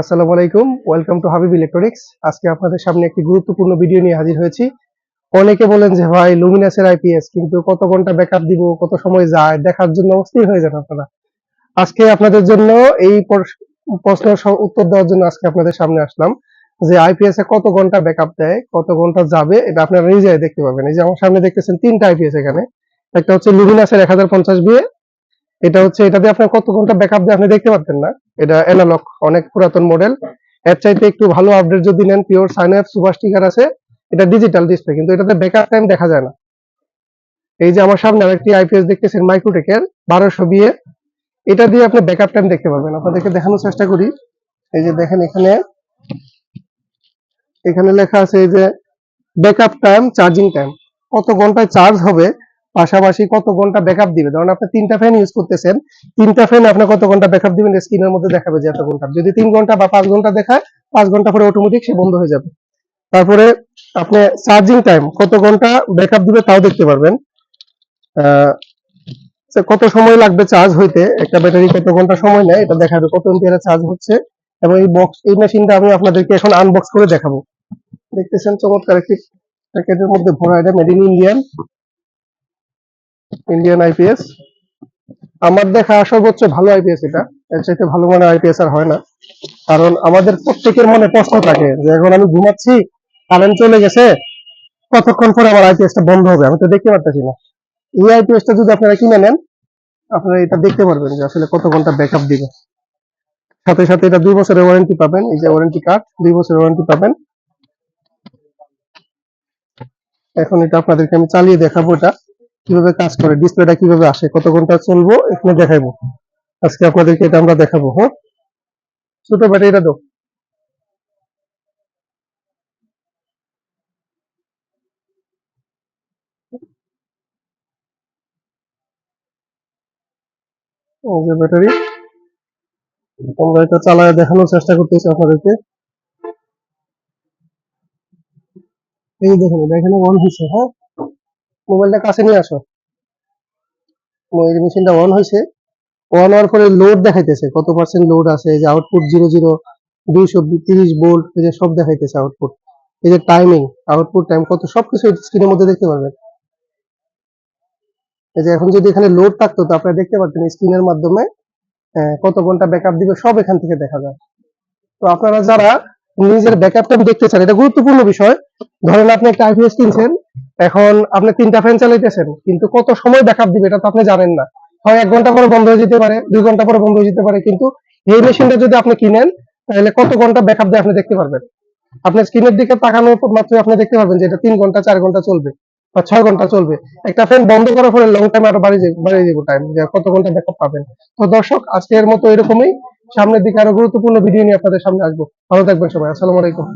আসসালামু আলাইকুম, welcome to Habib electronics. আজকে আপনাদের সামনে একটি গুরুত্বপূর্ণ ভিডিও নিয়ে হাজির হয়েছি। অনেকে বলেন যে ভাই লুমিনাসের আইপিএস কিন্তু কত ঘন্টা ব্যাকআপ দিব, কত সময় যায় দেখার জন্য অস্থির হয়ে যান আপনারা। আজকে আপনাদের জন্য এই প্রশ্নের উত্তর দেওয়ার জন্য আজকে আপনাদের সামনে আসলাম যে আইপিএস এ কত ঘন্টা ব্যাকআপ দেয়, কত ঘন্টা যাবে এটা আপনারা নিজেরাই দেখতে পাবেন। এই যে আমার সামনে দেখতেছেন তিনটা আইপিএস এখানে। একটা হচ্ছে লুমিনাসের 1050 বিএ, এটা হচ্ছে এটাতে আপনার কত ঘন্টা ব্যাকআপ দেয় আপনি দেখতে পাচ্ছেন না। এটা অ্যানালগ, অনেক পুরাতন মডেল। এর চাইতে একটু ভালো আপডেট যদি নেন, pure sine app super sticker আছে, এটা ডিজিটাল ডিসপ্লে, কিন্তু এটাতে ব্যাকআপ টাইম দেখা যায় না। এই যে আমার সামনে আরেকটি আইপিএস দেখতেছেন মাইক্রোটেকের 1200 বিএ, এটা দিয়ে আপনি ব্যাকআপ টাইম দেখতে পাবেন। আপনাদেরকে দেখানোর চেষ্টা করি। এই যে দেখেন এখানে এখানে লেখা আছে এই যে ব্যাকআপ টাইম, চার্জিং টাইম, কত ঘন্টায় চার্জ হবে, পাশাপাশি কত ঘন্টা ব্যাকআপ দিবে। ধরুন আপনি 3টা ফ্যান ইউজ করতেছেন, 3টা ফ্যান আপনি কত ঘন্টা ব্যাকআপ দিবেন স্ক্রিনের মধ্যে দেখাবে যে এত ঘন্টা। যদি 3 ঘন্টা বা 5 ঘন্টা দেখায়, 5 ঘন্টা পরে অটোমেটিক সে বন্ধ হয়ে যাবে। তারপরে আপনি চার্জিং টাইম কত ঘন্টা ব্যাকআপ দিবে তাও দেখতে পারবেন। কত সময় লাগবে চার্জ হইতে, একটা ব্যাটারি কত ঘন্টা সময় নেয় এটা দেখাবে, কত এম্পিয়ারে চার্জ হচ্ছে। এবং এই মেশিনটা আমি আপনাদেরকে এখন আনবক্স করে দেখাবো। দেখতেছেন চমৎকার একটি প্যাকেটের মধ্যে ভরা, এটা মেড ইন ইন্ডিয়ান আইপিএস। আমার দেখা সর্বোচ্চ ভালো আইপিএস এটা, এর চাইতে ভালো মানের আইপিএস আর হয় না। কারণ আমাদের প্রত্যেকের মনে প্রশ্ন থাকে যে এখন আমি ঘুমাচ্ছি, কারেন্ট চলে গেছে, কতক্ষণ পরে আমার আইপিএসটা বন্ধ হবে, আমি তো দেখতে পারতেছি না। এই আইপিএসটা যদি আপনারা কিনে নেন, আপনারা এটা দেখতে পারবেন যে আসলে কত ঘন্টা ব্যাকআপ দিবে। সাথে সাথে এটা 2 বছরের ওয়ারেন্টি পাবেন, এই যে ওয়ারেন্টি কার্ড, 2 বছরের ওয়ারেন্টি পাবেন। এখন এটা আপনাদেরকে আমি চালিয়ে দেখাবো এটা কিভাবে কাজ করে, ডিসপ্লেটা কিভাবে আসে, কত ঘন্টা চলবো এখানে দেখাবো। আজকে আপনাদেরকে এটা আমরা দেখাবো। হ্যাঁ, ছোট ব্যাটারিটা দাও। এই যে ব্যাটারি, আমরা এটা চালায় দেখানোর চেষ্টা করতেছি আপনাদেরকে। এই দেখুন এটা এখানে অন হয়েছে। হ্যাঁ, মোবাইলটা কাছে নিয়ে আসো। এই মেশিনটা অন হয়েছে, অন হওয়ার পরে লোড দেখাইতেছে কত পার্সেন্ট লোড আছে। এই যে আউটপুট 00, 230 ভোল্ট, এই যে সব দেখাইতেছে আউটপুট। এই যে টাইমিং, আউটপুট টাইম কত, সবকিছু স্ক্রিনের মধ্যে দেখতে পারবেন। এই যে এখন যদি এখানে লোড থাকতো তো আপনারা দেখতে পারতেন স্ক্রিনের মাধ্যমে কত ঘন্টা ব্যাকআপ দিবে সব এখান থেকে দেখা যায়। তো আপনারা যারা নিজের ব্যাকআপ টাইম দেখতে চান, এটা গুরুত্বপূর্ণ বিষয়। ধরেন আপনি একটা আইপিএস কিনছেন, এখন আপনি 3টা ফ্যান চালাইতেছেন, কিন্তু কত সময় ব্যাকআপ দিবে এটা তো আপনি জানেন না। হয় 1 ঘন্টা পরে বন্ধ হয়ে যেতে পারে, 2 ঘন্টা পরে বন্ধ হয়ে যেতে পারে, কিন্তু এই মেশিনটা যদি আপনি কিনেন তাহলে কত ঘন্টা ব্যাকআপ দেয় আপনি দেখতে পারবেন। আপনার স্ক্রিনের দিকে তাকানোর মাত্র আপনি দেখতে পারবেন যে এটা 3 ঘন্টা, 4 ঘন্টা চলবে বা 6 ঘন্টা চলবে। একটা ফ্যান বন্ধ করার পরে লং টাইম আরো বাড়িয়ে যাবে টাইম, যে কত ঘন্টা ব্যাকআপ পাবেন। তো দর্শক, আজকের মতো এরকমই সামনের দিকে আরো গুরুত্বপূর্ণ ভিডিও নিয়ে আপনাদের সামনে আসবো। ভালো থাকবেন সবাই, আসসালামু আলাইকুম।